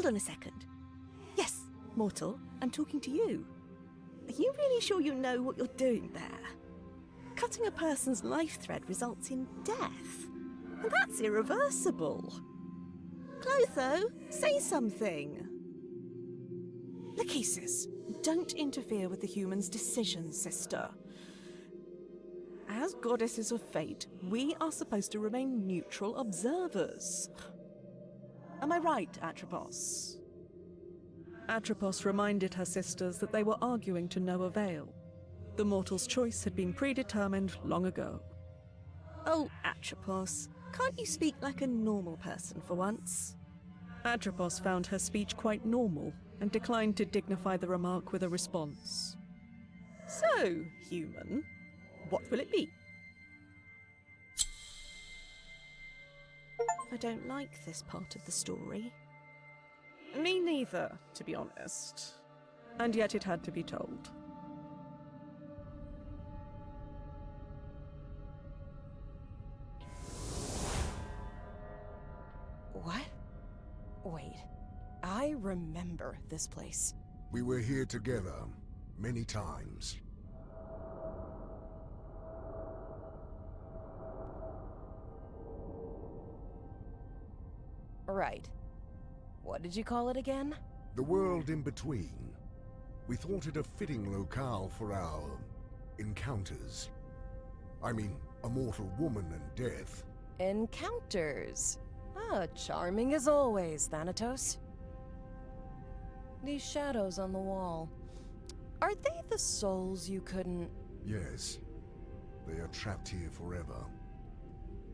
Hold on a second. Yes, mortal, I'm talking to you. Are you really sure you know what you're doing there? Cutting a person's life thread results in death. And that's irreversible. Clotho, say something. Lachesis, don't interfere with the human's decisions, sister. As goddesses of fate, we are supposed to remain neutral observers. Am I right, Atropos? Atropos reminded her sisters that they were arguing to no avail. The mortal's choice had been predetermined long ago. Oh, Atropos, can't you speak like a normal person for once? Atropos found her speech quite normal and declined to dignify the remark with a response. So, human, what will it be? I don't like this part of the story. Me neither, to be honest. And yet it had to be told. What? Wait, I remember this place. We were here together, many times. Right. What did you call it again? The world in between. We thought it a fitting locale for our encounters. I mean, a mortal woman and death. Encounters. Ah, charming as always, Thanatos. These shadows on the wall. Are they the souls you couldn't... Yes. They are trapped here forever,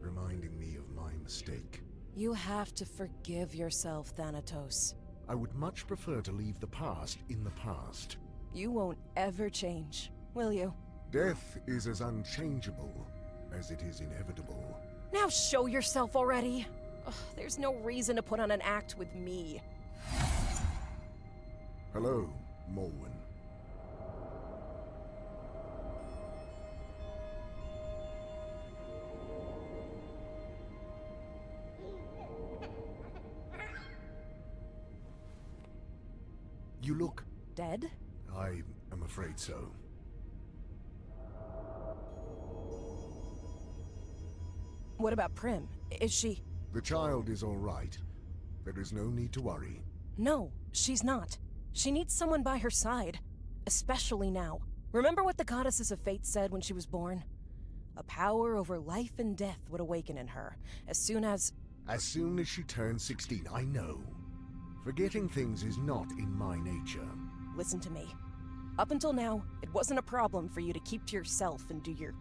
reminding me of my mistake. You have to forgive yourself, Thanatos. I would much prefer to leave the past in the past. You won't ever change, will you? Death is as unchangeable as it is inevitable. Now show yourself already! Ugh, there's no reason to put on an act with me. Hello, Morwen. You look... Dead? I am afraid so. What about Prim? Is she... The child is all right. There is no need to worry. No, she's not. She needs someone by her side. Especially now. Remember what the goddesses of fate said when she was born? A power over life and death would awaken in her, as soon as... As soon as she turns 16, I know. Forgetting things is not in my nature. Listen to me. Up until now, it wasn't a problem for you to keep to yourself and do your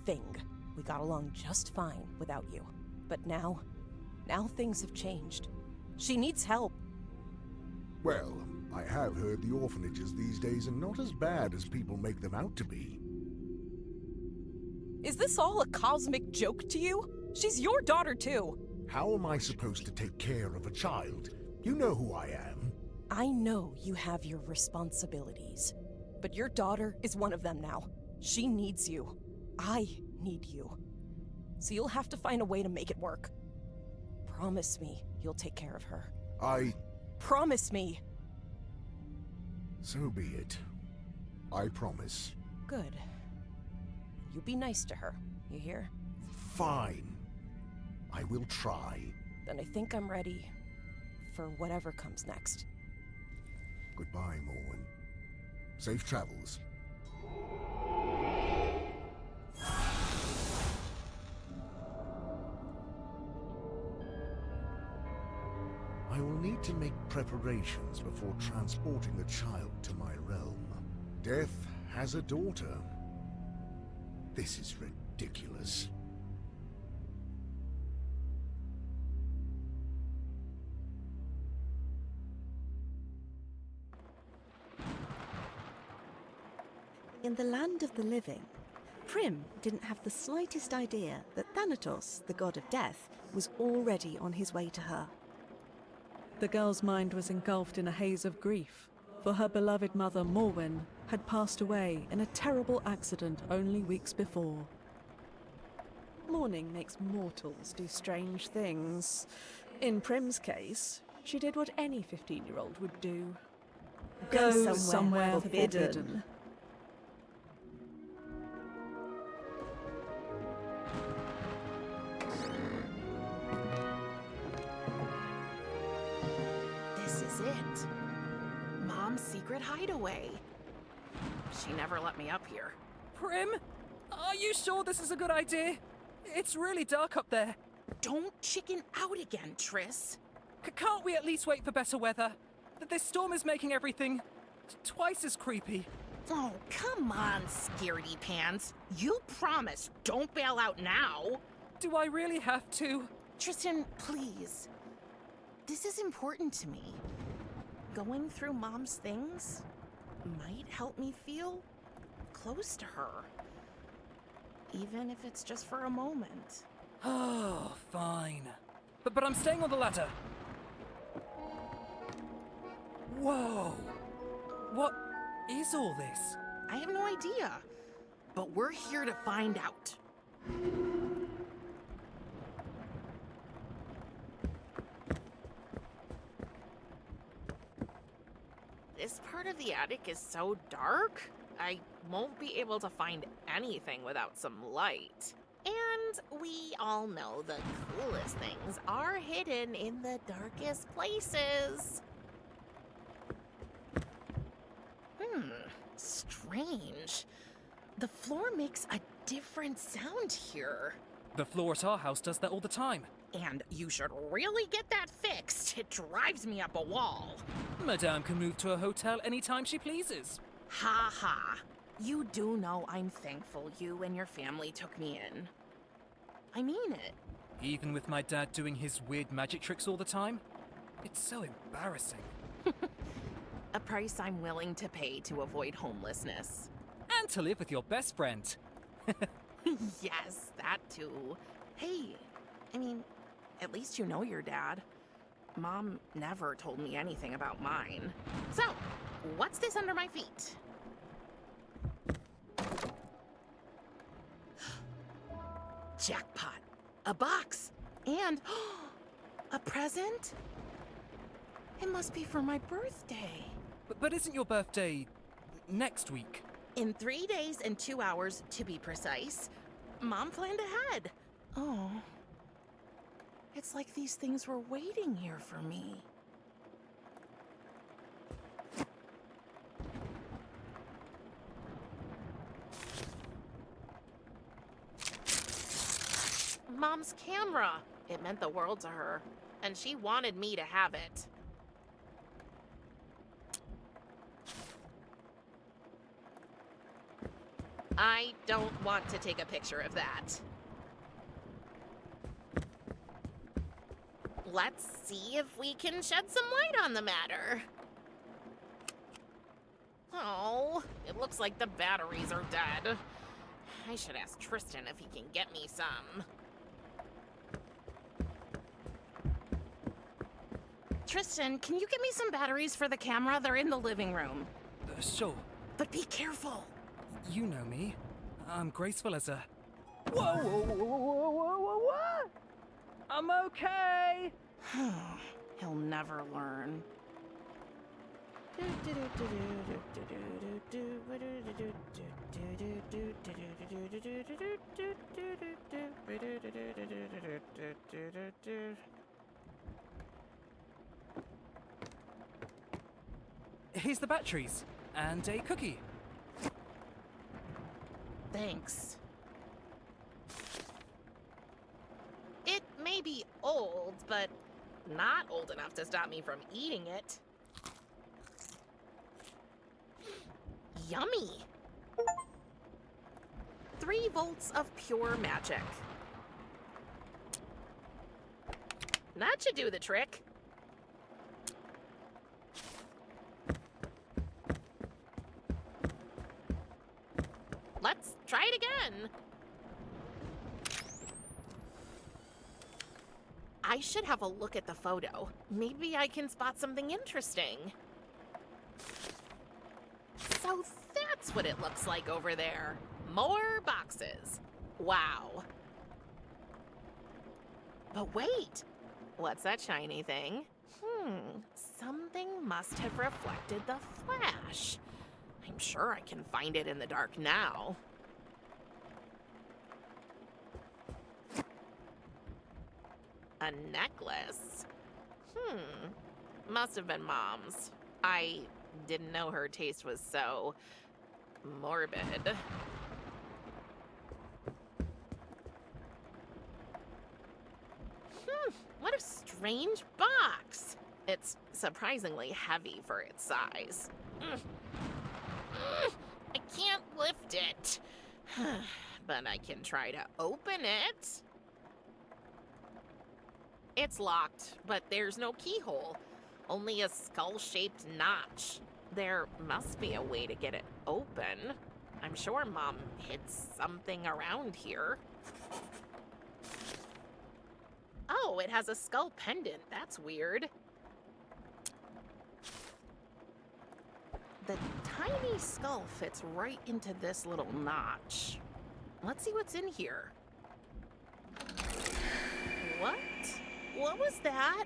thing. We got along just fine without you. But now things have changed. She needs help. Well, I have heard the orphanages these days are not as bad as people make them out to be. Is this all a cosmic joke to you? She's your daughter too. How am I supposed to take care of a child? You know who I am. I know you have your responsibilities, but your daughter is one of them now. She needs you. I need you. So you'll have to find a way to make it work. Promise me you'll take care of her. Promise me! So be it. I promise. Good. You be nice to her, you hear? Fine. I will try. Then I think I'm ready for whatever comes next. Goodbye, Morwen. Safe travels. I will need to make preparations before transporting the child to my realm. Death has a daughter. This is ridiculous. In the land of the living, Prim didn't have the slightest idea that Thanatos, the god of death, was already on his way to her. The girl's mind was engulfed in a haze of grief, for her beloved mother, Morwen, had passed away in a terrible accident only weeks before. Mourning makes mortals do strange things. In Prim's case, She did what any 15-year-old would do. Go somewhere forbidden. This is it. Mom's secret hideaway. She never let me up here. Prim? Are you sure this is a good idea? It's really dark up there. Don't chicken out again, Triss. Can't we at least wait for better weather? This storm is making everything twice as creepy. Oh, come on, scaredy pants. You promised don't bail out now. Do I really have to? Tristan, please. This is important to me. Going through Mom's things might help me feel close to her. Even if it's just for a moment. Oh, fine. But I'm staying on the ladder. Whoa! What is all this? I have no idea, but we're here to find out. This part of the attic is so dark, I won't be able to find anything without some light. And we all know the coolest things are hidden in the darkest places. Strange. The floor makes a different sound here. The floor at our house does that all the time. And you should really get that fixed. It drives me up a wall. Madame can move to a hotel anytime she pleases. Ha ha. You do know I'm thankful you and your family took me in. I mean it. Even with my dad doing his weird magic tricks all the time? It's so embarrassing. A price I'm willing to pay to avoid homelessness. And to live with your best friend. Yes, that too. Hey, I mean, at least you know your dad. Mom never told me anything about mine. So, what's this under my feet? Jackpot. A box. And a present? It must be for my birthday. But isn't your birthday next week? In 3 days and 2 hours, to be precise. Mom planned ahead. Oh. It's like these things were waiting here for me. Mom's camera. It meant the world to her, and she wanted me to have it. I don't want to take a picture of that. Let's see if we can shed some light on the matter. Oh, it looks like the batteries are dead. I should ask Tristan if he can get me some. Tristan, can you get me some batteries for the camera? They're in the living room. Sure. But be careful. You know me. I'm graceful as a... Whoa! I'm okay! He'll never learn. Here's the batteries. And a cookie. Thanks. It may be old, but not old enough to stop me from eating it. Yummy! 3 volts of pure magic. That should do the trick. Let's try it again. I should have a look at the photo. Maybe I can spot something interesting. So that's what it looks like over there. More boxes. Wow. But wait, what's that shiny thing? Something must have reflected the flash. I'm sure I can find it in the dark now. A necklace? Must have been Mom's. I didn't know her taste was so morbid. What a strange box. It's surprisingly heavy for its size. I can't lift it. But I can try to open it. It's locked, but there's no keyhole. Only a skull-shaped notch. There must be a way to get it open. I'm sure Mom hid something around here. Oh, it has a skull pendant. That's weird. The tiny skull fits right into this little notch. Let's see what's in here. What? What was that?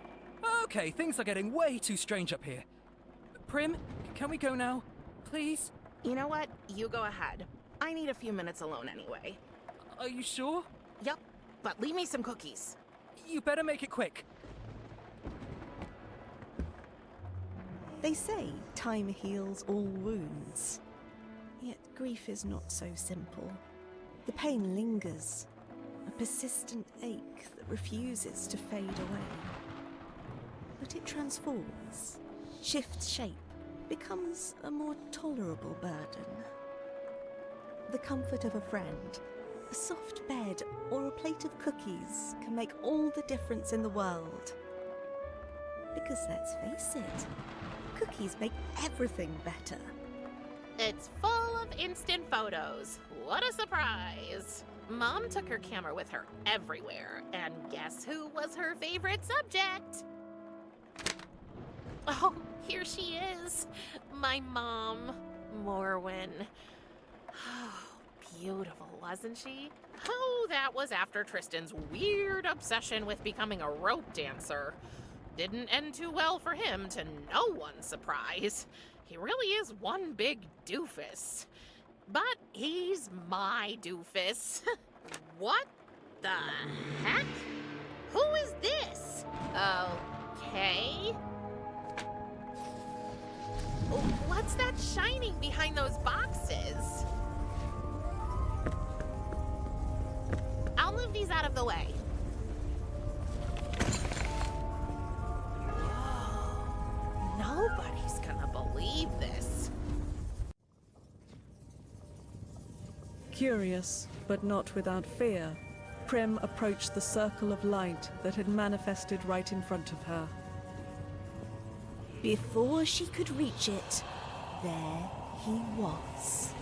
Okay, things are getting way too strange up here. Prim, can we go now? Please? You know what? You go ahead. I need a few minutes alone anyway. Are you sure? Yup, but leave me some cookies. You better make it quick. They say time heals all wounds. Yet grief is not so simple. The pain lingers, a persistent ache that refuses to fade away. But it transforms, shifts shape, becomes a more tolerable burden. The comfort of a friend, a soft bed, or a plate of cookies can make all the difference in the world. Because let's face it, cookies make everything better. It's full of instant photos. What a surprise! Mom took her camera with her everywhere, and guess who was her favorite subject? Oh, here she is. My mom, Morwen. Oh, beautiful, wasn't she? Oh, that was after Tristan's weird obsession with becoming a rope dancer. Didn't end too well for him, to no one's surprise. He really is one big doofus. But he's my doofus. What the heck? Who is this? Okay. What's that shining behind those boxes? I'll move these out of the way. Nobody's gonna believe this. Curious, but not without fear, Prim approached the circle of light that had manifested right in front of her. Before she could reach it, there he was.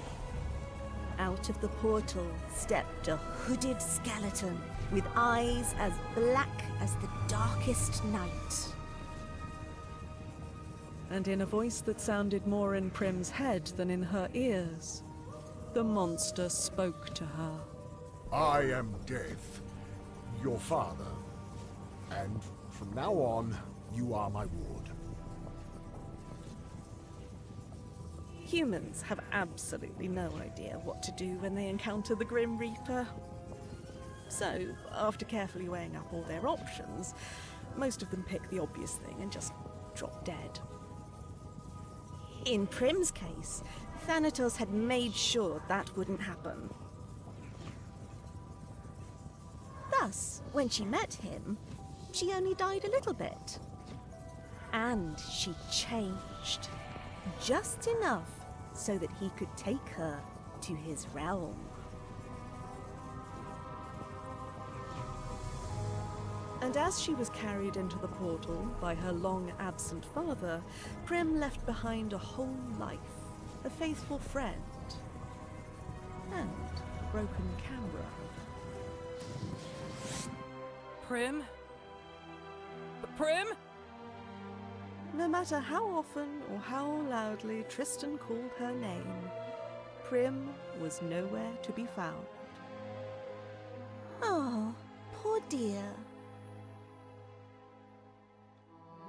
Out of the portal stepped a hooded skeleton with eyes as black as the darkest night. And in a voice that sounded more in Prim's head than in her ears, the monster spoke to her. I am Death, your father. And from now on, you are my ward. Humans have absolutely no idea what to do when they encounter the Grim Reaper. So, after carefully weighing up all their options, most of them pick the obvious thing and just drop dead. In Prim's case, Thanatos had made sure that wouldn't happen. Thus, when she met him, she only died a little bit. And she changed. Just enough so that he could take her to his realm. And as she was carried into the portal by her long-absent father, Prim left behind a whole life, a faithful friend, and a broken camera. Prim? Prim? No matter how often or how loudly Tristan called her name, Prim was nowhere to be found. Oh, poor dear.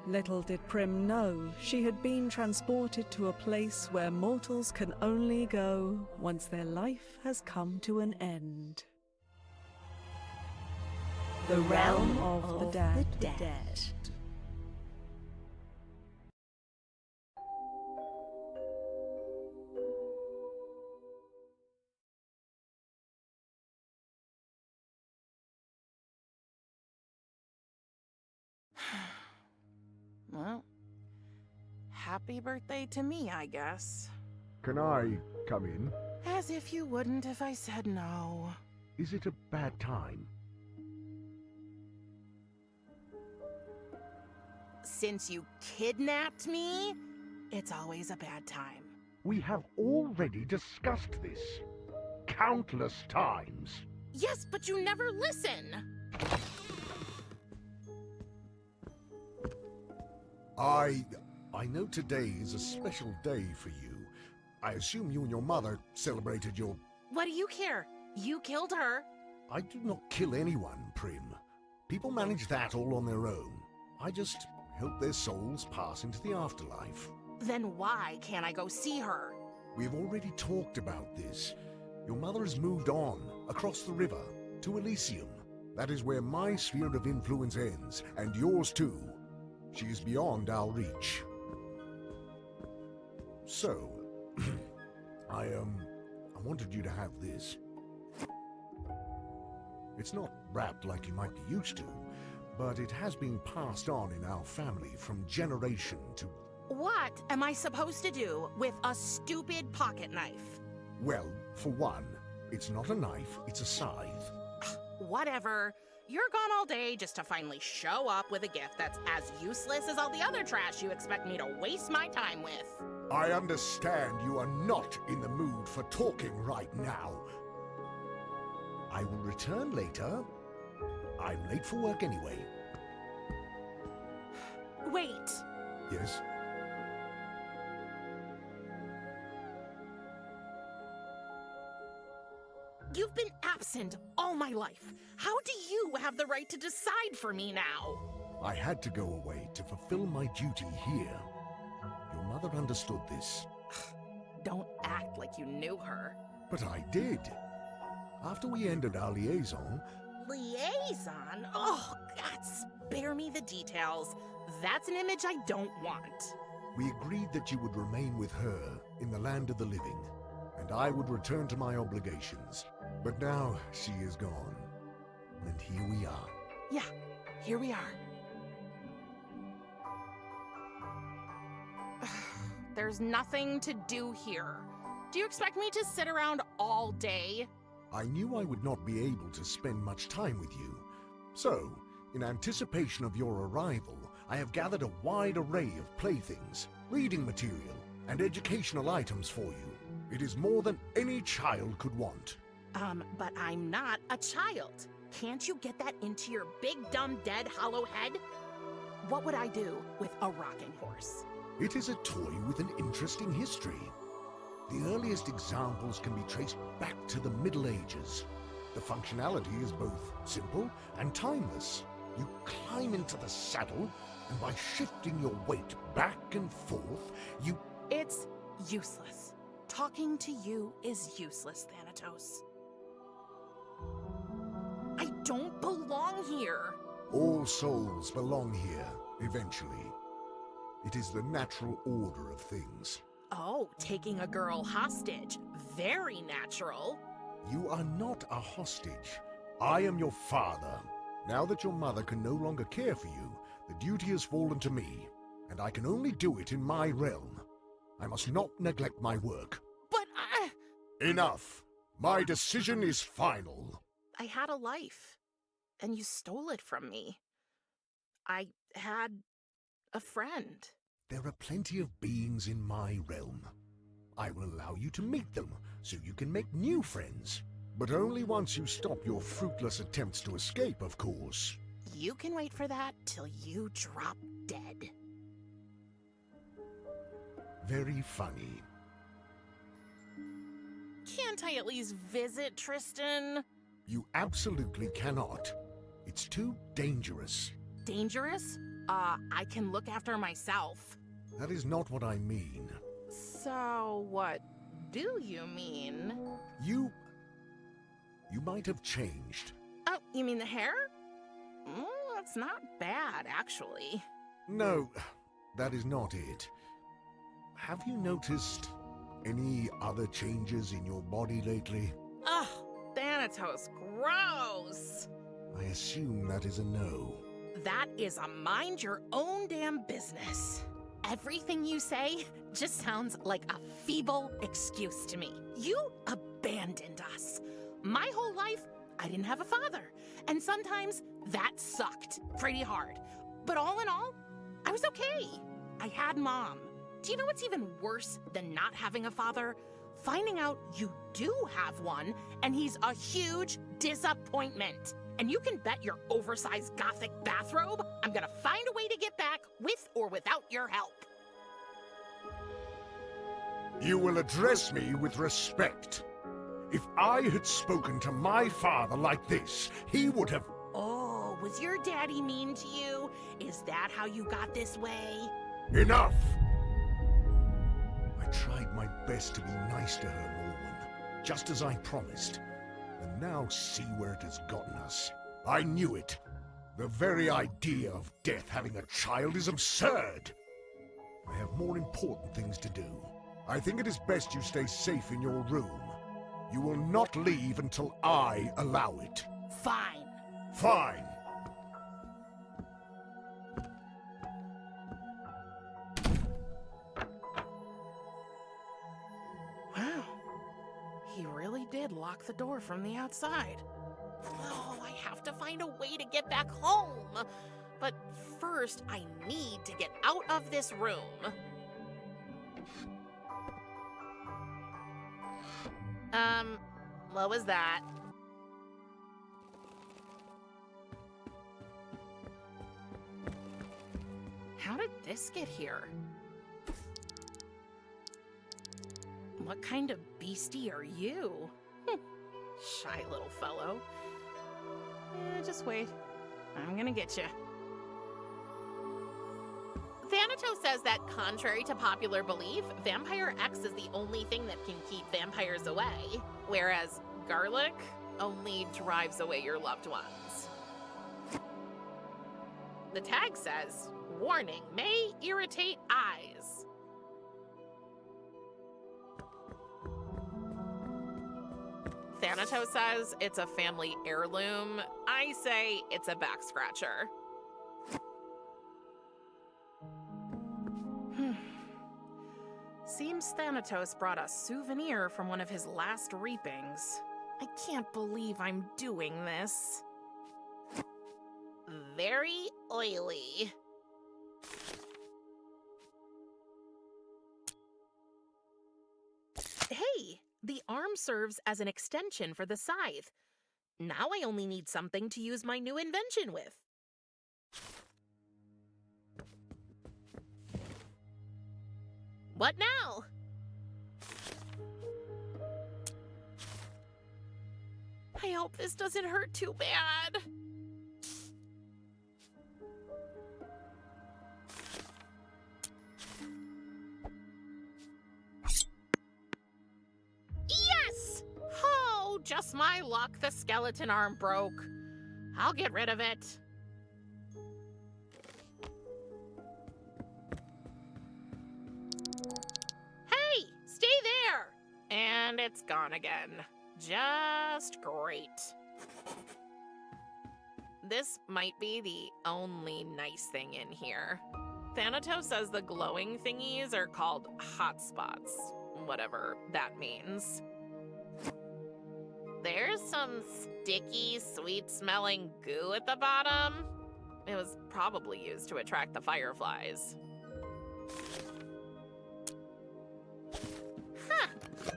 Little did Prim know she had been transported to a place where mortals can only go once their life has come to an end. The realm of the dead. Well, happy birthday to me, I guess. Can I come in? As if you wouldn't if I said no. Is it a bad time? Since you kidnapped me, it's always a bad time. We have already discussed this countless times. Yes, but you never listen. I know today is a special day for you. I assume you and your mother celebrated your... What do you care? You killed her. I do not kill anyone, Prim. People manage that all on their own. I just help their souls pass into the afterlife. Then why can't I go see her? We've already talked about this. Your mother has moved on, across the river, to Elysium. That is where my sphere of influence ends, and yours too. She is beyond our reach. So, I wanted you to have this. It's not wrapped like you might be used to, but it has been passed on in our family from generation to... What am I supposed to do with a stupid pocket knife? Well, for one, it's not a knife, it's a scythe. Whatever. You're gone all day just to finally show up with a gift that's as useless as all the other trash you expect me to waste my time with. I understand you are not in the mood for talking right now. I will return later. I'm late for work anyway. Wait. Yes? You've been absent all my life. How do you have the right to decide for me now? I had to go away to fulfill my duty here. Your mother understood this. Don't act like you knew her. But I did. After we ended our liaison... Liaison? Oh, God, spare me the details. That's an image I don't want. We agreed that you would remain with her in the land of the living, and I would return to my obligations. But now she is gone, and here we are. Yeah, here we are. There's nothing to do here. Do you expect me to sit around all day? I knew I would not be able to spend much time with you. So, in anticipation of your arrival, I have gathered a wide array of playthings, reading material, and educational items for you. It is more than any child could want. But I'm not a child. Can't you get that into your big, dumb, dead, hollow head? What would I do with a rocking horse? It is a toy with an interesting history. The earliest examples can be traced back to the Middle Ages. The functionality is both simple and timeless. You climb into the saddle, and by shifting your weight back and forth, you... It's useless. Talking to you is useless, Thanatos. I don't belong here. All souls belong here, eventually. It is the natural order of things. Oh, taking a girl hostage. Very natural. You are not a hostage. I am your father. Now that your mother can no longer care for you, the duty has fallen to me, and I can only do it in my realm. I must not neglect my work. But I... Enough! My decision is final. I had a life, and you stole it from me. I had a friend. There are plenty of beings in my realm. I will allow you to meet them, so you can make new friends. But only once you stop your fruitless attempts to escape, of course. You can wait for that till you drop dead. Very funny. Can't I at least visit Tristan? You absolutely cannot. It's too dangerous. Dangerous? I can look after myself. That is not what I mean. So, what do you mean? You might have changed. Oh, you mean the hair? It's not bad, actually. No, that is not it. Have you noticed any other changes in your body lately? Ugh, Thanatos, gross! I assume that is a no. That is a mind your own damn business. Everything you say just sounds like a feeble excuse to me. You abandoned us. My whole life, I didn't have a father. And sometimes that sucked pretty hard. But all in all, I was okay. I had Mom. Do you know what's even worse than not having a father? Finding out you do have one, and he's a huge disappointment. And you can bet your oversized gothic bathrobe I'm gonna find a way to get back with or without your help. You will address me with respect. If I had spoken to my father like this, he would have... Oh, was your daddy mean to you? Is that how you got this way? Enough! I tried my best to be nice to her, Norman, just as I promised. And now see where it has gotten us. I knew it. The very idea of Death having a child is absurd. I have more important things to do. I think it is best you stay safe in your room. You will not leave until I allow it. Fine. Fine. Wow. He really did lock the door from the outside. Oh, I have to find a way to get back home. But first, I need to get out of this room. What was that? How did this get here? What kind of beastie are you? Shy little fellow. Just wait. I'm gonna get you. Thanatos says that, contrary to popular belief, Vampire X is the only thing that can keep vampires away, whereas garlic only drives away your loved ones. The tag says, warning, may irritate eyes. Thanatos says it's a family heirloom. I say it's a back scratcher. Seems Thanatos brought a souvenir from one of his last reapings. I can't believe I'm doing this. Very oily. Hey, the arm serves as an extension for the scythe. Now I only need something to use my new invention with. What now? I hope this doesn't hurt too bad. Yes! Oh, just my luck, the skeleton arm broke. I'll get rid of it. Hey, stay there! And it's gone again. Just great. This might be the only nice thing in here. Thanatos says the glowing thingies are called hotspots, whatever that means. There's some sticky, sweet-smelling goo at the bottom. It was probably used to attract the fireflies. Huh,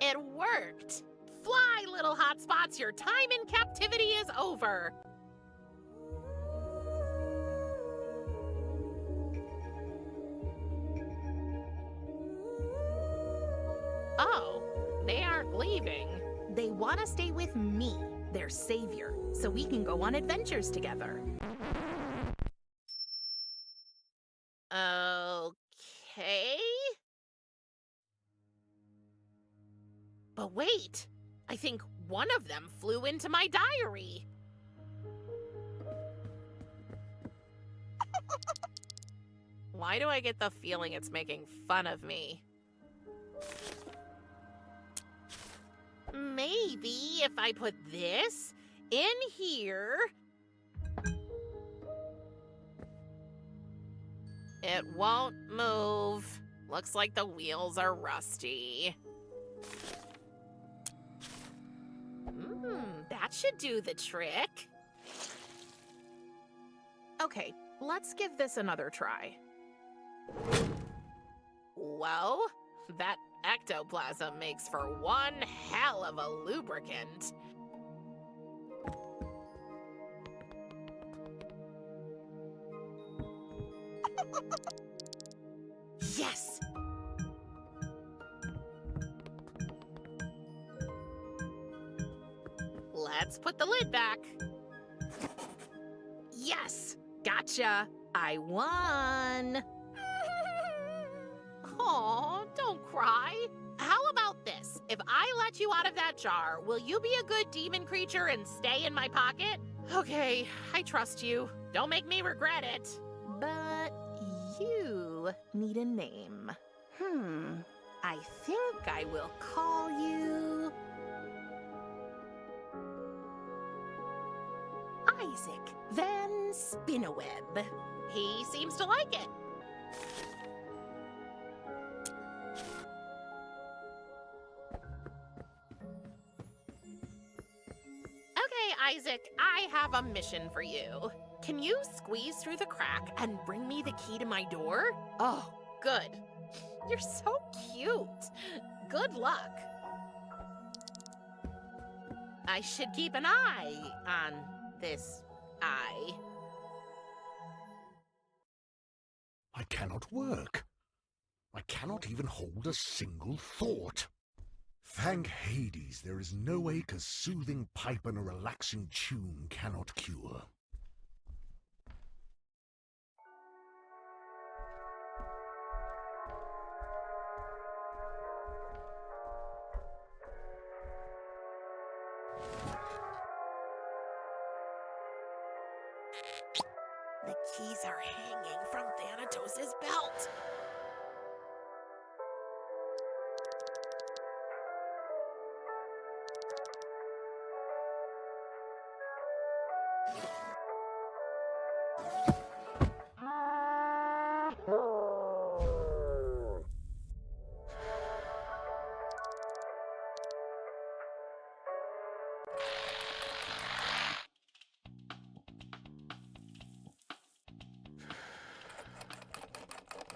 it worked. Fly, little hotspots, your time in captivity is over. Oh, they aren't leaving. They want to stay with me, their savior, so we can go on adventures together. Wait! I think one of them flew into my diary. Why do I get the feeling it's making fun of me? Maybe if I put this in here, it won't move. Looks like the wheels are rusty. That should do the trick. Okay, let's give this another try. Well, that ectoplasm makes for one hell of a lubricant. Yes! Let's put the lid back. Yes! Gotcha! I won! Aw, don't cry. How about this? If I let you out of that jar, will you be a good demon creature and stay in my pocket? Okay, I trust you. Don't make me regret it. But you need a name. I think I will call you Isaac Van Spinneweb. He seems to like it. Okay, Isaac, I have a mission for you. Can you squeeze through the crack and bring me the key to my door? Oh, good. You're so cute. Good luck. I should keep an eye on this eye. I cannot work. I cannot even hold a single thought. Thank Hades, there is no ache a soothing pipe and a relaxing tune cannot cure. The keys are hanging from Thanatos' belt.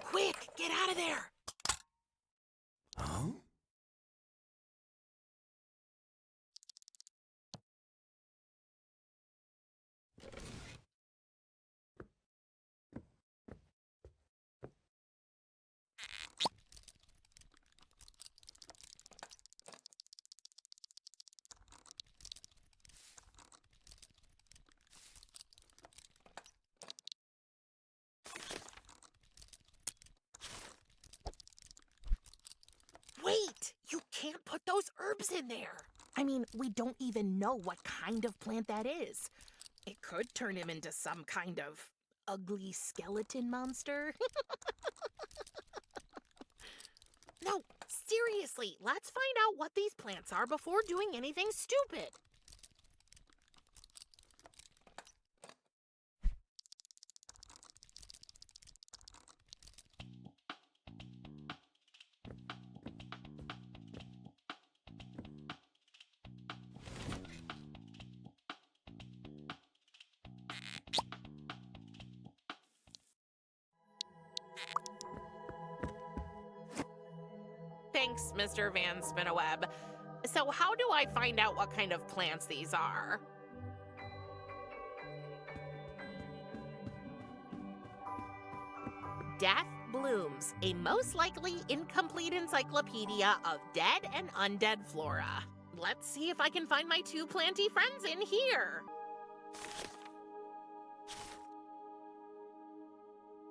Quick, get out of there! Huh? Wait! You can't put those herbs in there! I mean, we don't even know what kind of plant that is. It could turn him into some kind of ugly skeleton monster. No, seriously, let's find out what these plants are before doing anything stupid. Thanks, Mr. Van Spinneweb. So how do I find out what kind of plants these are? Death Blooms, a most likely incomplete encyclopedia of dead and undead flora. Let's see if I can find my two planty friends in here.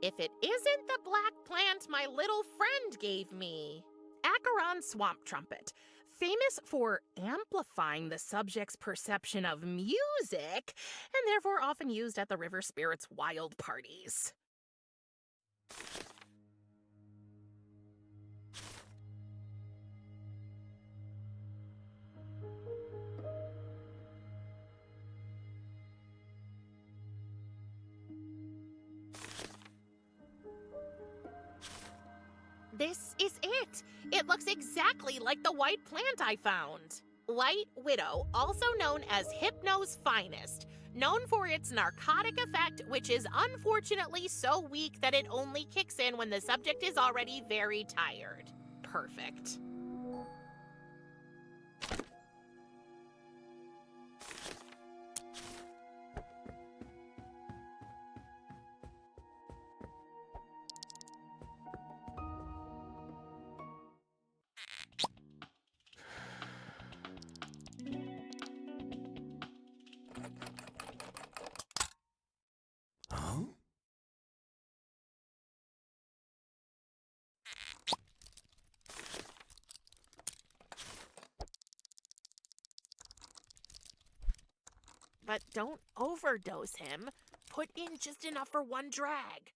If it isn't the black plant my little friend gave me. Acheron Swamp Trumpet. famous for amplifying the subject's perception of music, and therefore often used at the river spirits' wild parties. This is it! It looks exactly like the white plant I found. White Widow, also known as Hypno's finest, known for its narcotic effect, which is unfortunately so weak that it only kicks in when the subject is already very tired. Perfect. Huh? But don't overdose him. Put in just enough for one drag.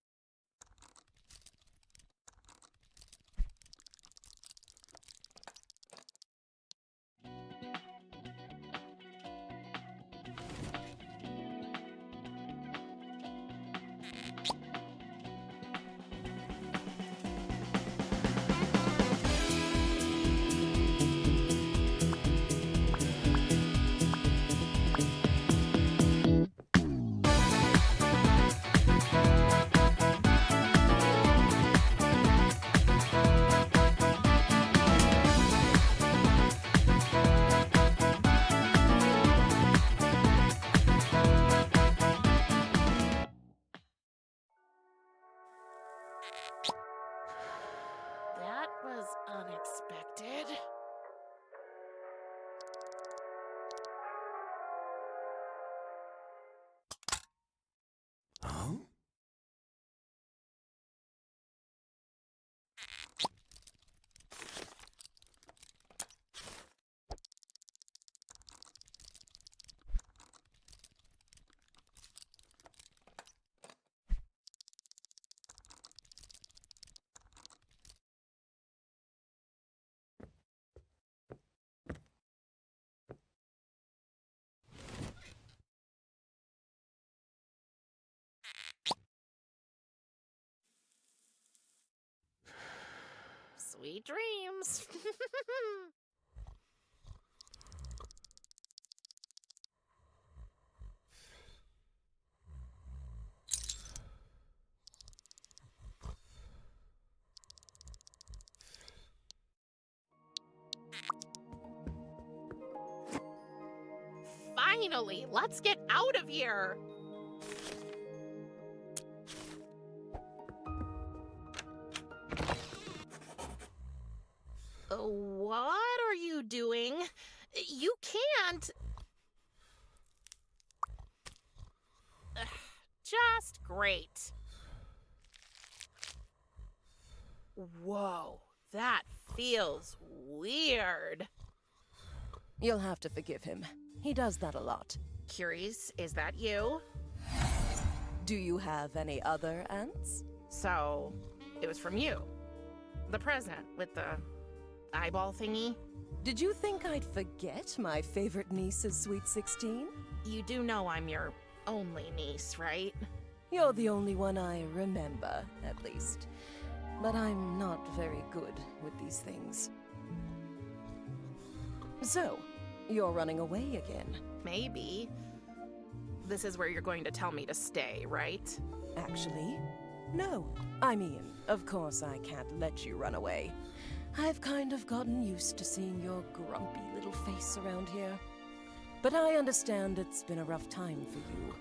That was unexpected. Huh? Sweet dreams. Finally, let's get out of here. What are you doing? You can't. Just great. Whoa, that feels weird. You'll have to forgive him. He does that a lot. Curious, is that you? Do you have any other aunts? So, it was from you. The present with the eyeball thingy. Did you think I'd forget my favorite niece's Sweet 16? You do know I'm your only niece, right? You're the only one I remember, at least. But I'm not very good with these things. So, you're running away again. Maybe. This is where you're going to tell me to stay, right? Actually, no. I mean, of course I can't let you run away. I've kind of gotten used to seeing your grumpy little face around here. But I understand it's been a rough time for you.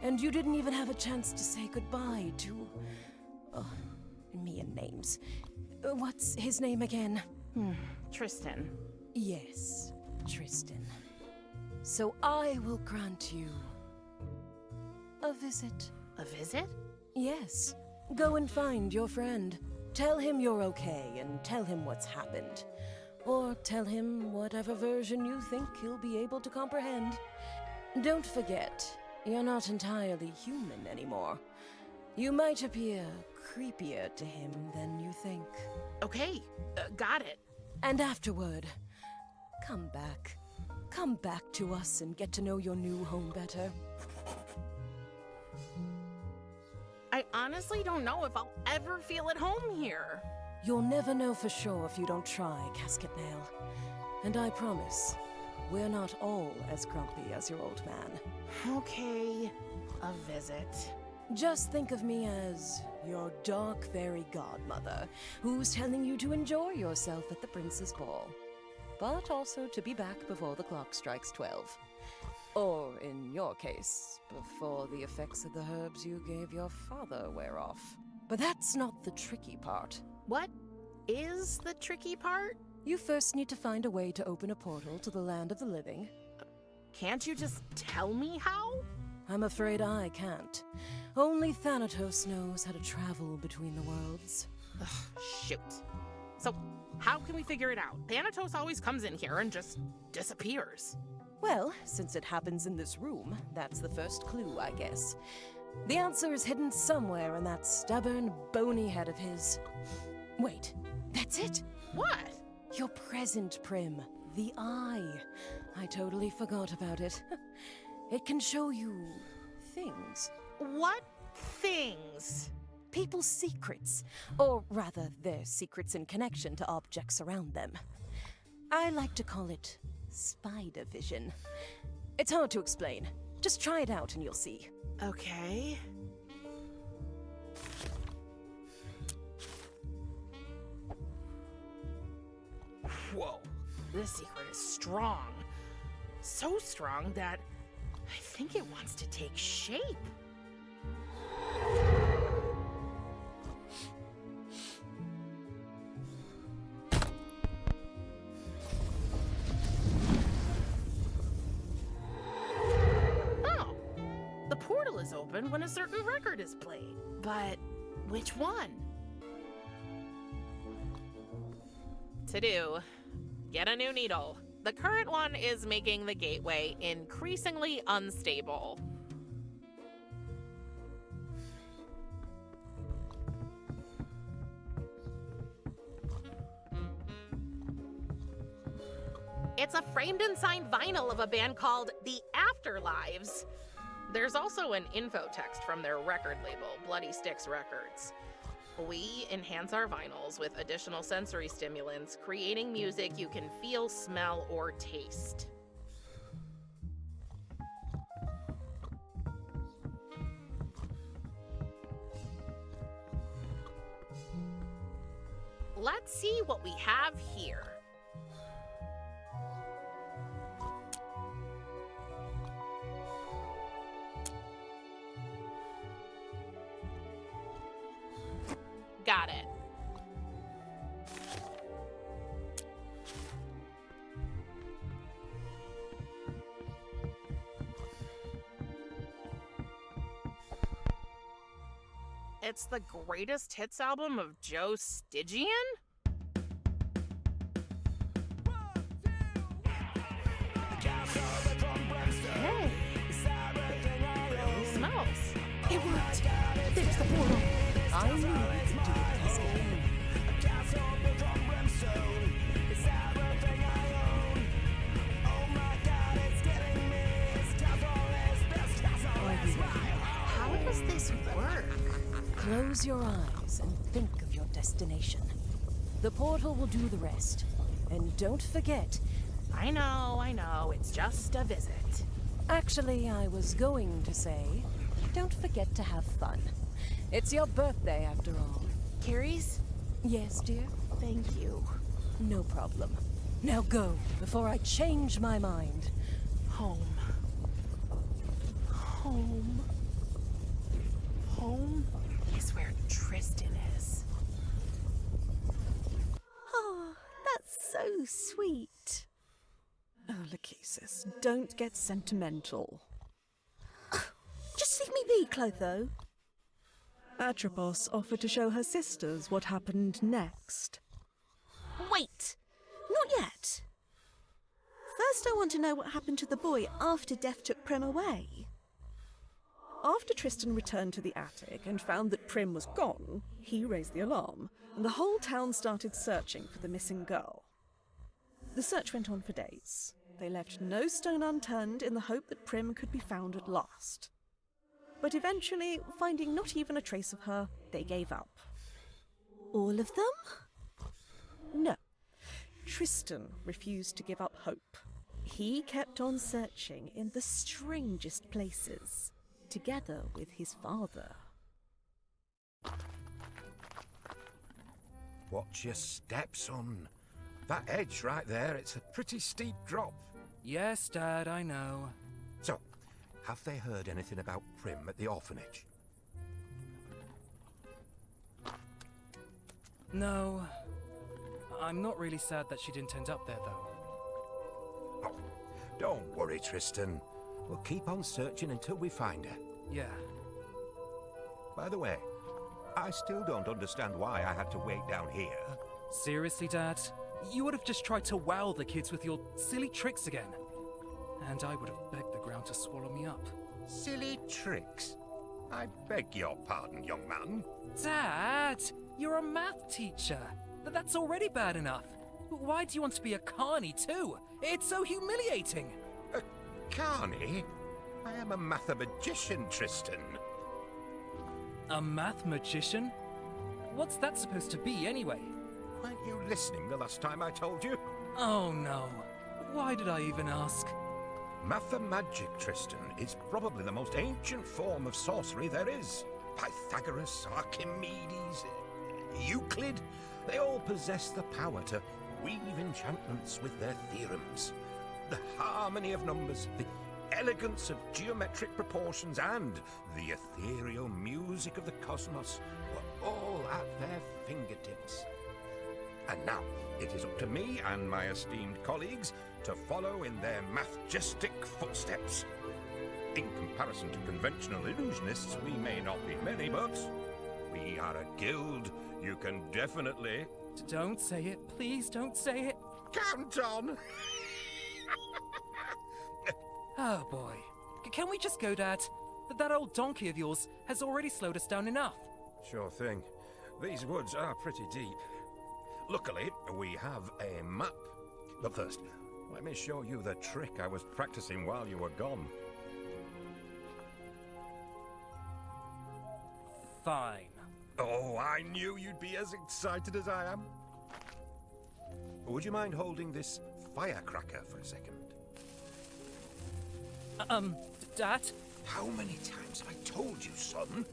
And you didn't even have a chance to say goodbye to... Oh, me and names. What's his name again? Tristan. Yes, Tristan. So I will grant you a visit. A visit? Yes. Go and find your friend. Tell him you're okay and tell him what's happened. Or tell him whatever version you think he'll be able to comprehend. Don't forget, you're not entirely human anymore. You might appear creepier to him than you think. Okay, got it. And afterward, come back. Come back to us and get to know your new home better. I honestly don't know if I'll ever feel at home here. You'll never know for sure if you don't try, Casket Nail. And I promise, we're not all as grumpy as your old man. Okay, a visit. Just think of me as your dark fairy godmother, who's telling you to enjoy yourself at the Prince's Ball. But also to be back before the clock strikes 12. Or, in your case, before the effects of the herbs you gave your father wear off. But that's not the tricky part. What is the tricky part? You first need to find a way to open a portal to the land of the living. Can't you just tell me how? I'm afraid I can't. Only Thanatos knows how to travel between the worlds. Ugh, shoot. So, how can we figure it out? Thanatos always comes in here and just disappears. Well, since it happens in this room, that's the first clue, I guess. The answer is hidden somewhere in that stubborn, bony head of his. Wait, that's it? What? Your present, Prim. The eye. I totally forgot about it. It can show you things. What things? People's secrets. Or rather, their secrets in connection to objects around them. I like to call it spider vision. It's hard to explain. Just try it out and you'll see. Okay. Whoa. This secret is strong. So strong that I think it wants to take shape. Oh, the portal is open when a certain record is played. But which one? To do, get a new needle. The current one is making the gateway increasingly unstable. It's a framed and signed vinyl of a band called The Afterlives. There's also an info text from their record label, Bloody Sticks Records. We enhance our vinyls with additional sensory stimulants, creating music you can feel, smell, or taste. Let's see what we have here. Got it. It's the greatest hits album of Joe Stygian? Hey, it really smells. It worked! There's the portal! I knew you could do it, Casket. Are you ready? How does this work? Close your eyes and think of your destination. The portal will do the rest. And don't forget... I know, it's just a visit. Actually, I was going to say, don't forget to have fun. It's your birthday, after all. Carrie's? Yes, dear? Thank you. No problem. Now go, before I change my mind. Home. Home. Home is where Tristan is. Oh, that's so sweet. Oh, Lachesis, don't get sentimental. Just leave me be, Clotho. Atropos offered to show her sisters what happened next. Wait! Not First, I want to know what happened to the boy after Death took Prim away. After Tristan returned to the attic and found that Prim was gone, he raised the alarm, and the whole town started searching for the missing girl. The search went on for days. They left no stone unturned in the hope that Prim could be found at last. But eventually, finding not even a trace of her, they gave up. All of them? No. Tristan refused to give up hope. He kept on searching in the strangest places, together with his father. Watch your step, son. That edge right there, it's a pretty steep drop. Yes, Dad, I know. So, have they heard anything about Prim at the orphanage? No. I'm not really sad that she didn't end up there, though. Oh, don't worry, Tristan. We'll keep on searching until we find her. Yeah. By the way, I still don't understand why I had to wait down here. Seriously, Dad? You would have just tried to wow the kids with your silly tricks again. And I would have begged the ground to swallow me up. Silly tricks? I beg your pardon, young man. Dad! You're a math teacher. That's already bad enough. Why do you want to be a carny too? It's so humiliating. A carny? I am a mathematician, Tristan. A math magician? What's that supposed to be anyway? Weren't you listening the last time I told you? Oh no. Why did I even ask? Mathemagic, Tristan, is probably the most ancient form of sorcery there is. Pythagoras, Archimedes, Euclid, they all possess the power to weave enchantments with their theorems. The harmony of numbers, the elegance of geometric proportions, and the ethereal music of the cosmos were all at their fingertips. And now, it is up to me and my esteemed colleagues to follow in their mathgistic footsteps. In comparison to conventional illusionists, we may not be many, but we are a guild. You can definitely... Don't say it. Please don't say it. Count on! Oh boy. Can we just go, Dad? That old donkey of yours has already slowed us down enough. Sure thing. These woods are pretty deep. Luckily, we have a map. But first, let me show you the trick I was practicing while you were gone. Fine. Oh, I knew you'd be as excited as I am. Would you mind holding this firecracker for a second? Dad? How many times have I told you, son?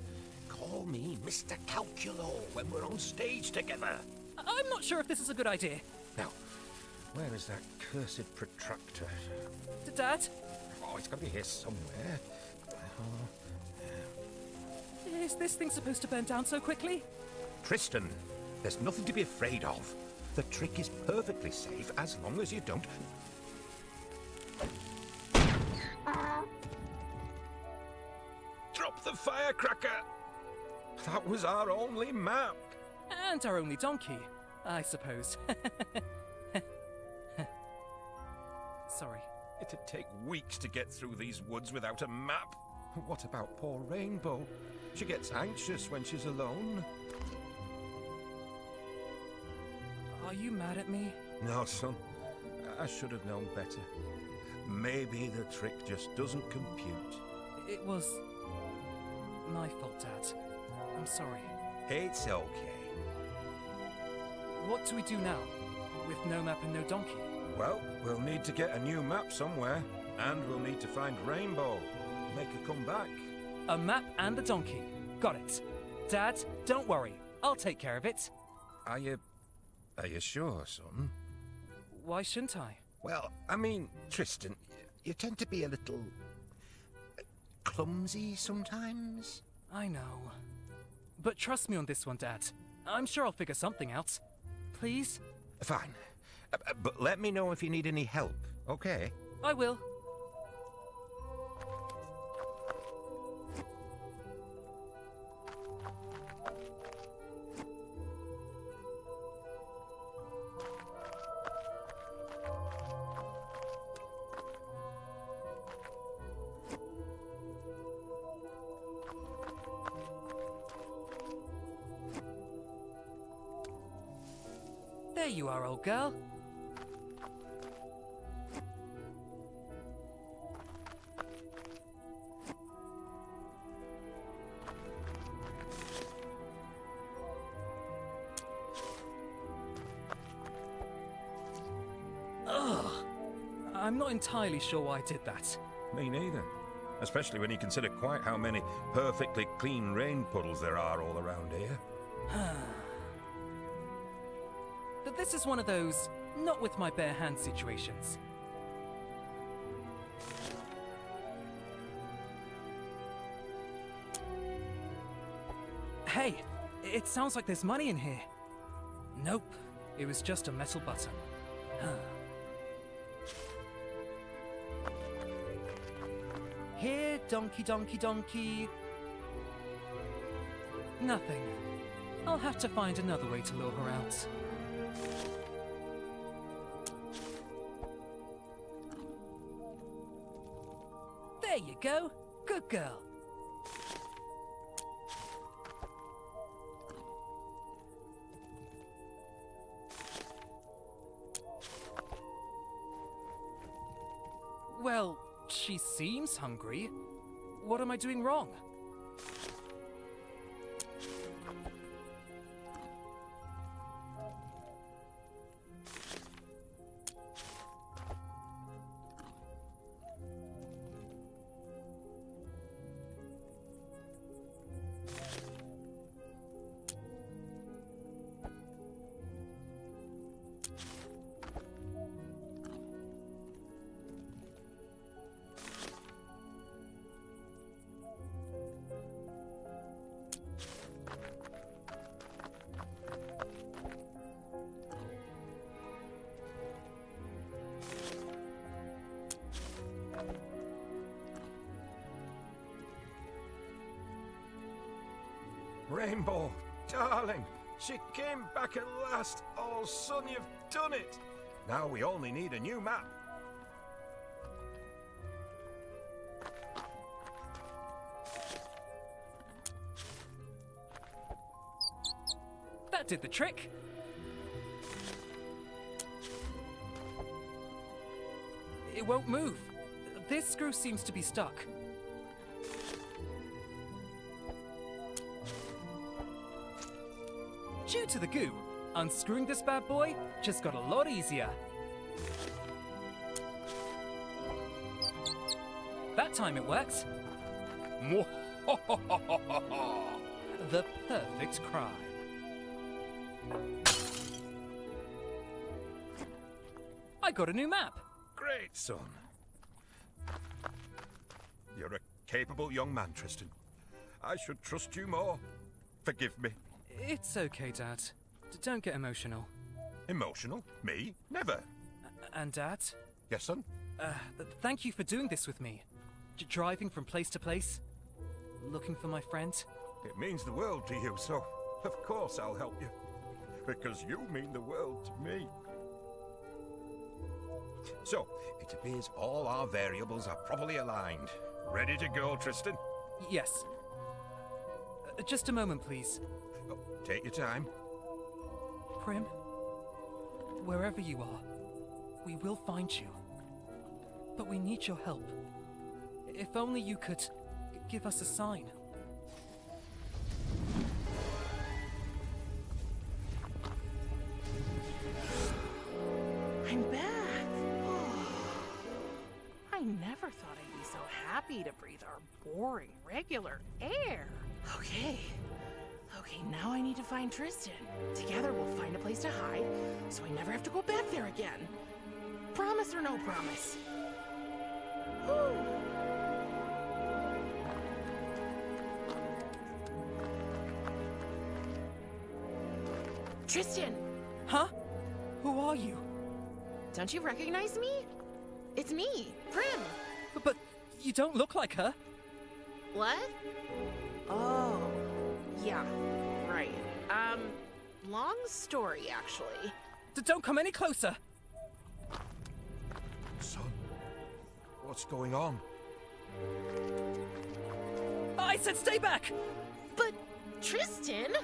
Call me Mr. Calculo when we're on stage together. I'm not sure if this is a good idea. Now, where is that cursed protractor? Dad? Oh, it's got to be here somewhere. Is this thing supposed to burn down so quickly? Tristan, there's nothing to be afraid of. The trick is perfectly safe as long as you don't... Drop the firecracker! That was our only map. And our only donkey, I suppose. Sorry. It'd take weeks to get through these woods without a map. What about poor Rainbow? She gets anxious when she's alone. Are you mad at me? No, son. I should have known better. Maybe the trick just doesn't compute. It was my fault, Dad. I'm sorry. It's okay. What do we do now? With no map and no donkey? Well, we'll need to get a new map somewhere. And we'll need to find Rainbow. Make her come back. A map and a donkey. Got it. Dad, don't worry. I'll take care of it. Are you sure, son? Why shouldn't I? Well, I mean, Tristan, you tend to be a little... clumsy sometimes. I know. But trust me on this one, Dad. I'm sure I'll figure something out. Please? Fine. But let me know if you need any help, okay? I will. There you are, old girl. Ugh. I'm not entirely sure why I did that. Me neither. Especially when you consider quite how many perfectly clean rain puddles there are all around here. But this is one of those not with my bare hands situations. Hey, it sounds like there's money in here. Nope, it was just a metal button. Here, donkey, donkey, donkey. Nothing. I'll have to find another way to lure her out. There you go. Good girl. Well, she seems hungry. What am I doing wrong? Rainbow, darling, she came back at last. Oh, son, you've done it. Now we only need a new map. That did the trick. It won't move. This screw seems to be stuck. Due to the goo, unscrewing this bad boy just got a lot easier. That time it worked. The perfect crime. I got a new map. Great, son. You're a capable young man, Tristan. I should trust you more. Forgive me. It's okay, Dad. Don't get emotional. Emotional? Me? Never. And Dad? Yes, son? Thank you for doing this with me. Driving from place to place. Looking for my friend. It means the world to you, so of course I'll help you. Because you mean the world to me. So, it appears all our variables are properly aligned. Ready to go, Tristan? Yes. Just a moment, please. Oh, take your time. Prim, wherever you are, we will find you. But we need your help. If only you could give us a sign. I'm back. I never thought I'd be so happy to breathe our boring, regular air. Okay, now I need to find Tristan. Together we'll find a place to hide, so I never have to go back there again. Promise or no promise? Whew. Tristan! Huh? Who are you? Don't you recognize me? It's me, Prim. But you don't look like her. What? Oh, yeah, right. Long story, actually. Don't come any closer. Son, what's going on? I said stay back! But, Tristan,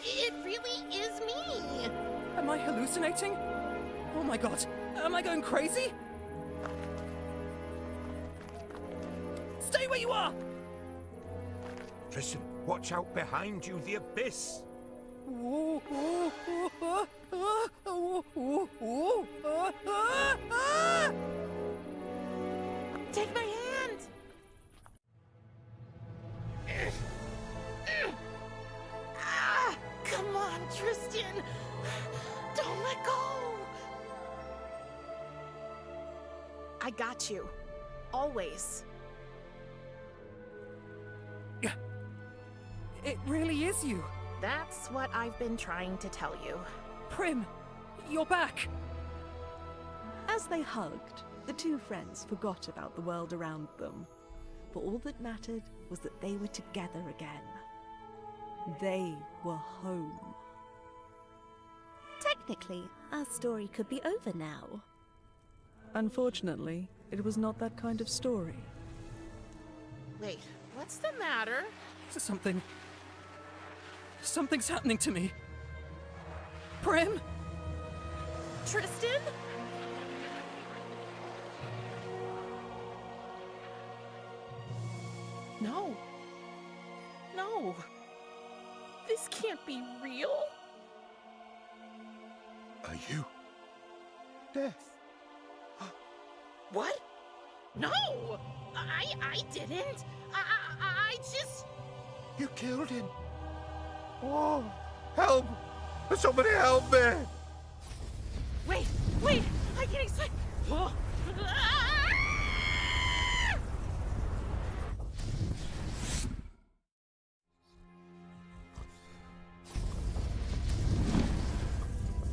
it really is me. Am I hallucinating? Oh my god, am I going crazy? Stay where you are! Tristan, watch out behind you, the abyss! Take my hand! Come on, Tristan! Don't let go! I got you. Always. It really is you. That's what I've been trying to tell you. Prim, you're back. As they hugged, the two friends forgot about the world around them. For all that mattered was that they were together again. They were home. Technically, our story could be over now. Unfortunately, it was not that kind of story. Wait, what's the matter? Something's happening to me. Prim? Tristan? No. No. This can't be real. Are you... Death? What? No! I didn't. I just... You killed him? Oh, help! Somebody help me! Wait! I can't explain. Oh.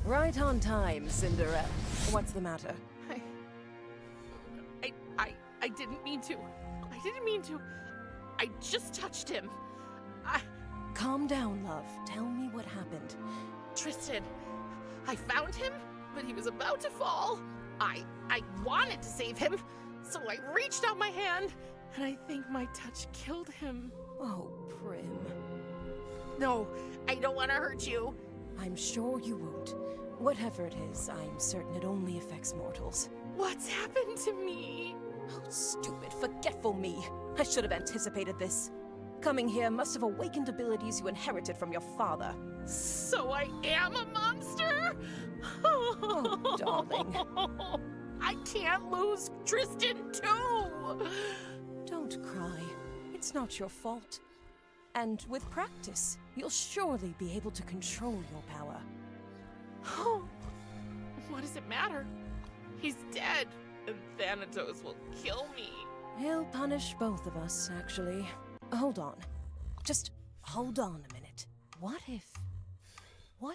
Right on time, Cinderella. What's the matter? I didn't mean to. I just touched him. Calm down, love. Tell me what happened. Tristan, I found him, but he was about to fall. I wanted to save him, so I reached out my hand, and I think my touch killed him. Oh, Prim. No, I don't want to hurt you. I'm sure you won't. Whatever it is, I'm certain it only affects mortals. What's happened to me? Oh, stupid, forgetful me. I should have anticipated this. Coming here must have awakened abilities you inherited from your father. So I am a monster? Oh, darling. I can't lose Tristan too! Don't cry. It's not your fault. And with practice, you'll surely be able to control your power. Oh, what does it matter? He's dead, and Thanatos will kill me. He'll punish both of us, actually. Hold on. Just hold on a minute. What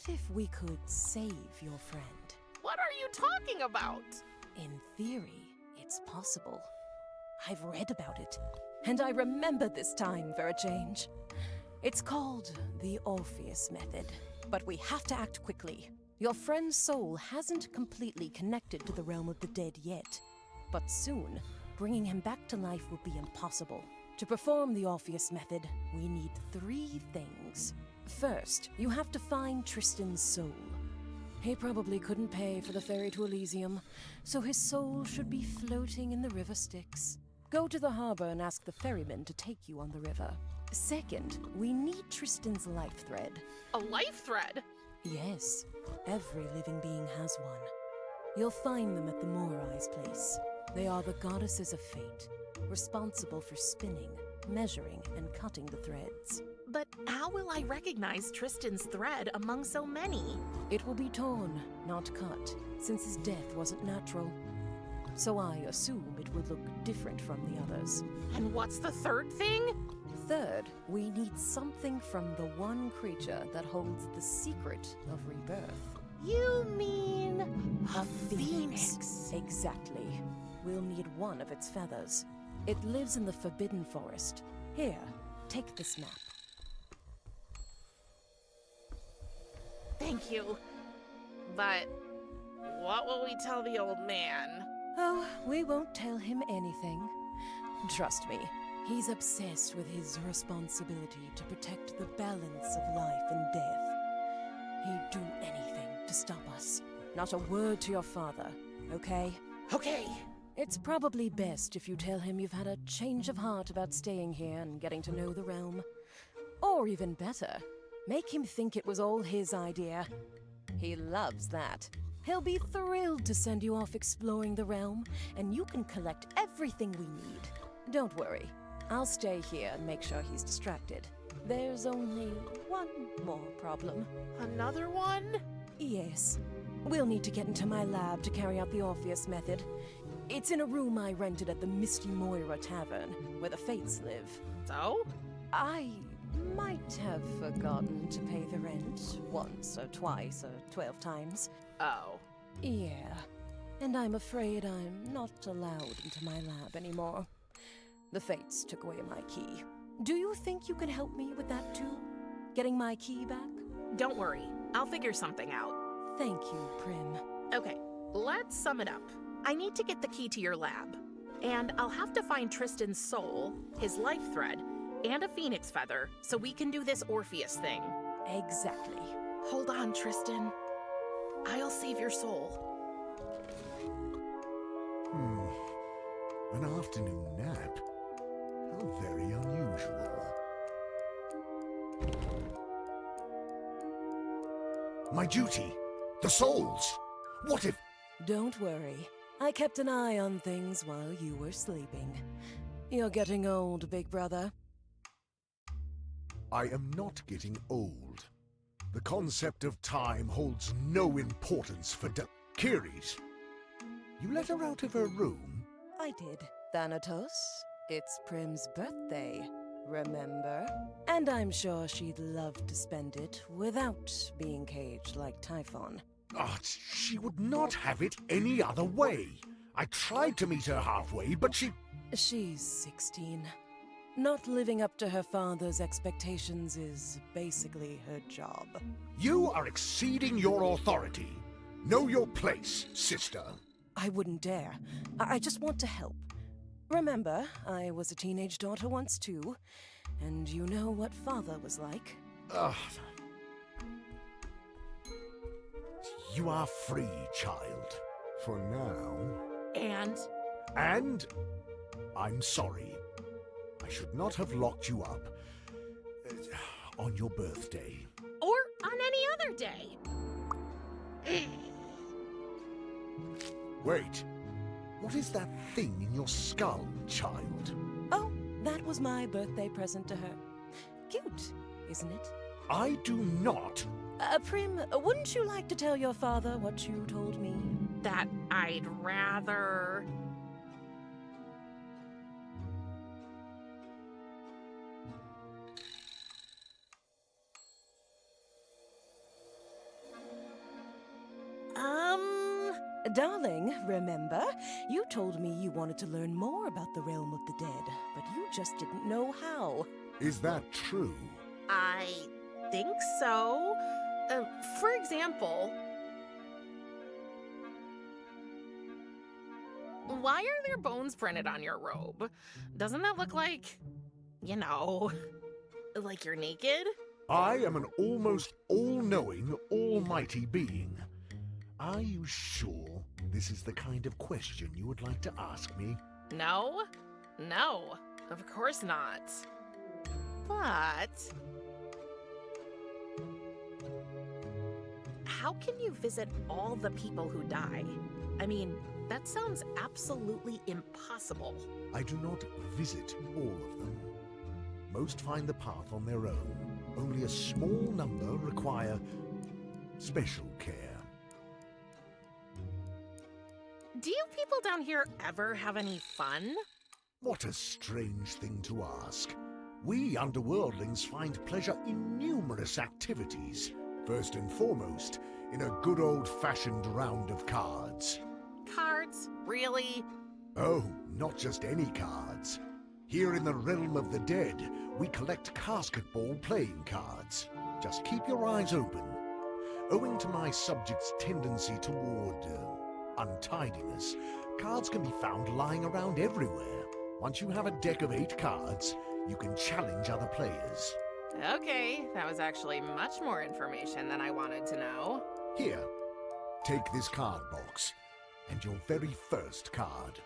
if we could save your friend? What are you talking about? In theory, it's possible. I've read about it, and I remember this time for a change. It's called the Orpheus Method, but we have to act quickly. Your friend's soul hasn't completely connected to the realm of the dead yet, but soon, bringing him back to life will be impossible. To perform the Orpheus Method, we need 3 things. First, you have to find Tristan's soul. He probably couldn't pay for the ferry to Elysium, so his soul should be floating in the river Styx. Go to the harbor and ask the ferryman to take you on the river. Second, we need Tristan's life thread. A life thread? Yes, every living being has one. You'll find them at the Moirai's place. They are the goddesses of fate, responsible for spinning, measuring, and cutting the threads. But how will I recognize Tristan's thread among so many? It will be torn, not cut, since his death wasn't natural. So I assume it would look different from the others. And what's the third thing? Third, we need something from the one creature that holds the secret of rebirth. You mean A phoenix. Exactly. We'll need one of its feathers. It lives in the Forbidden Forest. Here, take this map. Thank you. But what will we tell the old man? Oh, we won't tell him anything. Trust me, he's obsessed with his responsibility to protect the balance of life and death. He'd do anything to stop us. Not a word to your father, okay? Okay. It's probably best if you tell him you've had a change of heart about staying here and getting to know the realm. Or even better, make him think it was all his idea. He loves that. He'll be thrilled to send you off exploring the realm, and you can collect everything we need. Don't worry, I'll stay here and make sure he's distracted. There's only one more problem. Another one? Yes. We'll need to get into my lab to carry out the Orpheus method. It's in a room I rented at the Misty Moira Tavern, where the Fates live. So? I might have forgotten to pay the rent once or twice or 12 times. Oh. Yeah, and I'm afraid I'm not allowed into my lab anymore. The Fates took away my key. Do you think you can help me with that too? Getting my key back? Don't worry, I'll figure something out. Thank you, Prim. Okay, let's sum it up. I need to get the key to your lab, and I'll have to find Tristan's soul, his life thread, and a phoenix feather so we can do this Orpheus thing. Exactly. Hold on, Tristan. I'll save your soul. An afternoon nap? How very unusual. My duty! The souls! What if... Don't worry. I kept an eye on things while you were sleeping. You're getting old, big brother. I am not getting old. The concept of time holds no importance for Kiris. You let her out of her room? I did. Thanatos, it's Prim's birthday, remember? And I'm sure she'd love to spend it without being caged like Typhon. Ah, she would not have it any other way. I tried to meet her halfway, but she... She's 16. Not living up to her father's expectations is basically her job. You are exceeding your authority. Know your place, sister. I wouldn't dare. I just want to help. Remember, I was a teenage daughter once too, and you know what father was like. Ugh. You are free, child. For now. And I'm sorry. I should not have locked you up on your birthday. Or on any other day. Wait. What is that thing in your skull, child? Oh, that was my birthday present to her. Cute, isn't it? I do not. Prim, wouldn't you like to tell your father what you told me? That I'd rather... Darling, remember? You told me you wanted to learn more about the realm of the dead, but you just didn't know how. Is that true? I think so. For example... Why are there bones printed on your robe? Doesn't that look like... you know... like you're naked? I am an almost all-knowing, almighty being. Are you sure this is the kind of question you would like to ask me? No. No. Of course not. But... how can you visit all the people who die? I mean, that sounds absolutely impossible. I do not visit all of them. Most find the path on their own. Only a small number require special care. Do you people down here ever have any fun? What a strange thing to ask. We underworldlings find pleasure in numerous activities. First and foremost, in a good old-fashioned round of cards. Cards? Really? Oh, not just any cards. Here in the realm of the dead, we collect casket ball playing cards. Just keep your eyes open. Owing to my subject's tendency toward untidiness, cards can be found lying around everywhere. Once you have a deck of 8 cards, you can challenge other players. Okay, that was actually much more information than I wanted to know. Here, take this card box, and your very first card.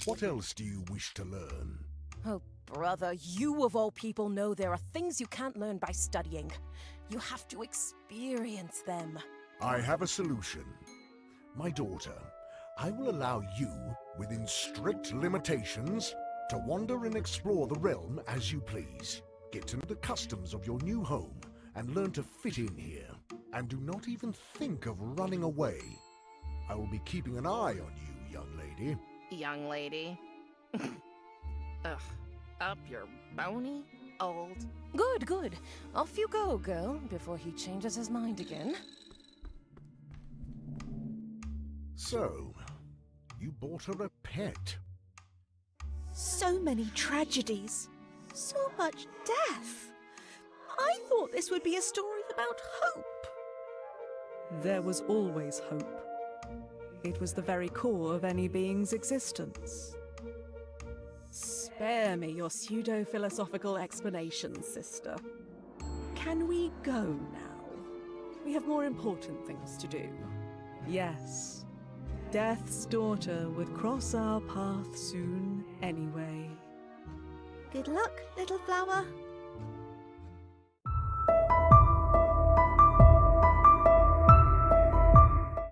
What else do you wish to learn? Oh, brother, you of all people know there are things you can't learn by studying. You have to experience them. I have a solution. My daughter, I will allow you, within strict limitations, to wander and explore the realm as you please. Get to know the customs of your new home and learn to fit in here. And do not even think of running away. I will be keeping an eye on you, young lady. Young lady. Ugh. Up your bony old. Good, good. Off you go, girl, before he changes his mind again. So, you bought her a pet. So many tragedies. So much death. I thought this would be a story about hope. There was always hope. It was the very core of any being's existence. Spare me your pseudo-philosophical explanations, sister. Can we go now? We have more important things to do. Yes, Death's daughter would cross our path soon anyway. Good luck, little flower.